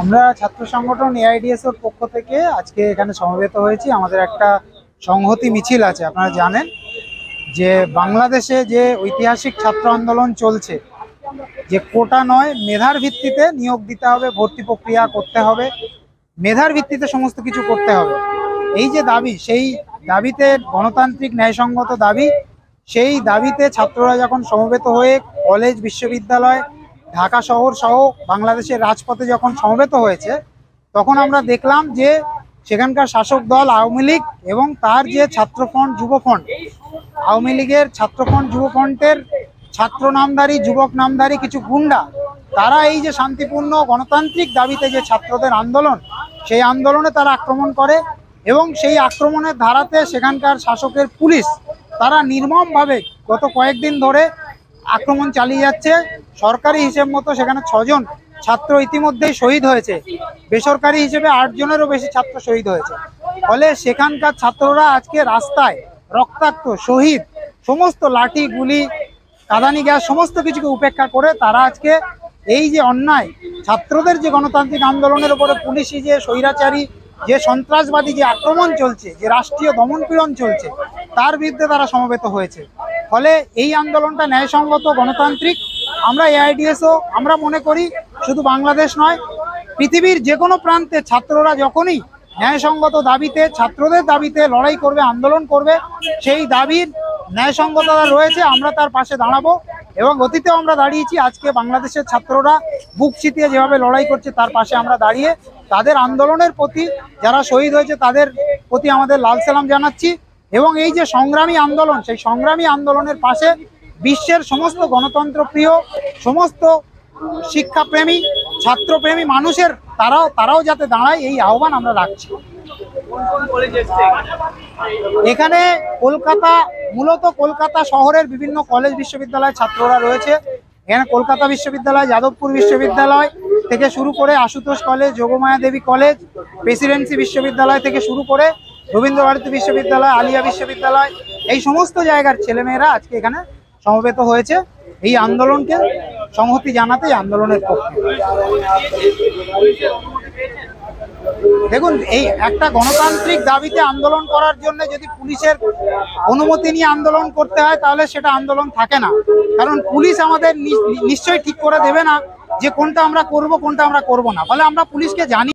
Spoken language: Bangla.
আমরা ছাত্র সংগঠন এআইডিএস এর পক্ষ থেকে আজকে এখানে সমবেত হয়েছি। আমাদের একটা সংহতি মিছিল আছে। আপনারা জানেন যে বাংলাদেশে যে ঐতিহাসিক ছাত্র আন্দোলন চলছে, যে কোটা নয় মেধার ভিত্তিতে নিয়োগ দিতে হবে, ভর্তি প্রক্রিয়া করতে হবে, মেধার ভিত্তিতে সমস্ত কিছু করতে হবে। এই যে দাবি, সেই দাবিতে গণতান্ত্রিক ন্যায়সঙ্গত দাবি, সেই দাবিতে ছাত্ররা যখন সমবেত হয়ে কলেজ, বিশ্ববিদ্যালয়, ঢাকা শহর সহ বাংলাদেশের রাজপথে যখন সমবেত হয়েছে, তখন আমরা দেখলাম যে সেখানকার শাসক দল আওয়ামী লীগ এবং তার যে ছাত্রফ্রন্ট, যুবফ্রন্ট, আওয়ামী লীগের ছাত্রফ্রন্ট, যুবফ্রন্টের ছাত্র নামধারী, যুবক নামধারী কিছু গুন্ডা, তারা এই যে শান্তিপূর্ণ গণতান্ত্রিক দাবিতে যে ছাত্রদের আন্দোলন, সেই আন্দোলনে তারা আক্রমণ করে এবং সেই আক্রমণের ধারাতে সেখানকার শাসকের পুলিশ তারা নির্মমভাবে গত কয়েকদিন ধরে আক্রমণ চালিয়ে যাচ্ছে। সরকারি হিসেব মতো সেখানে 6 জন ছাত্র ইতিমধ্যেই শহীদ হয়েছে, বেসরকারি হিসেবে 8 জনেরও বেশি ছাত্র শহীদ হয়েছে। ফলে সেখানকার ছাত্ররা আজকে রাস্তায় রক্তাক্ত, শহীদ, সমস্ত লাঠি, গুলি, কাঁদানি গ্যাস সমস্ত কিছুকে উপেক্ষা করে তারা আজকে এই যে অন্যায় ছাত্রদের যে গণতান্ত্রিক আন্দোলনের উপরে পুলিশি যে স্বৈরাচারী, যে সন্ত্রাসবাদী যে আক্রমণ চলছে, যে রাষ্ট্রীয় দমনপীড়ন চলছে, তার বিরুদ্ধে তারা সমবেত হয়েছে। ফলে এই আন্দোলনটা ন্যায়সঙ্গত, গণতান্ত্রিক। আমরা এআইডিএসও আমরা মনে করি শুধু বাংলাদেশ নয়, পৃথিবীর যে কোনো প্রান্তে ছাত্ররা যখনই ন্যায়সঙ্গত দাবিতে, ছাত্রদের দাবিতে লড়াই করবে, আন্দোলন করবে, সেই দাবির ন্যায়সঙ্গততা রয়েছে, আমরা তার পাশে দাঁড়াবো। এবং অতীতেও আমরা দাঁড়িয়েছি, আজকে বাংলাদেশের ছাত্ররা বুক চিতিয়ে যেভাবে লড়াই করছে তার পাশে আমরা দাঁড়িয়ে তাদের আন্দোলনের প্রতি, যারা শহীদ হয়েছে তাদের প্রতি আমাদের লাল সালাম জানাচ্ছি। এবং এই যে সংগ্রামী আন্দোলন, সেই সংগ্রামী আন্দোলনের পাশে বিশ্বের সমস্ত গণতন্ত্রপ্রিয়, সমস্ত শিক্ষাপ্রেমী, ছাত্রপ্রেমী মানুষের তারাও যাতে দাঁড়ায়, এই আহ্বান আমরা রাখছি। এখানে কলকাতা, মূলত কলকাতা শহরের বিভিন্ন কলেজ, বিশ্ববিদ্যালয়ের ছাত্ররা রয়েছে। এখানে কলকাতা বিশ্ববিদ্যালয়, যাদবপুর বিশ্ববিদ্যালয় থেকে শুরু করে আশুতোষ কলেজ, যোগমায়া দেবী কলেজ, প্রেসিডেন্সি বিশ্ববিদ্যালয় থেকে শুরু করে রবীন্দ্রভারতী বিশ্ববিদ্যালয়, আলিয়া বিশ্ববিদ্যালয়, এই সমস্ত জায়গার ছেলেমেয়েরা আজকে এখানে সমবেত হয়েছে এই আন্দোলনকে সংহতি জানাতে, আন্দোলনের পক্ষে। দেখুন, এই একটা গণতান্ত্রিক দাবিতে আন্দোলন করার জন্য যদি পুলিশের অনুমতি নিয়ে আন্দোলন করতে হয়, তাহলে সেটা আন্দোলন থাকে না। কারণ পুলিশ আমাদের নিশ্চয়ই ঠিক করে দেবে না যে কোনটা আমরা করব, কোনটা আমরা করব না। ফলে আমরা পুলিশকে জানি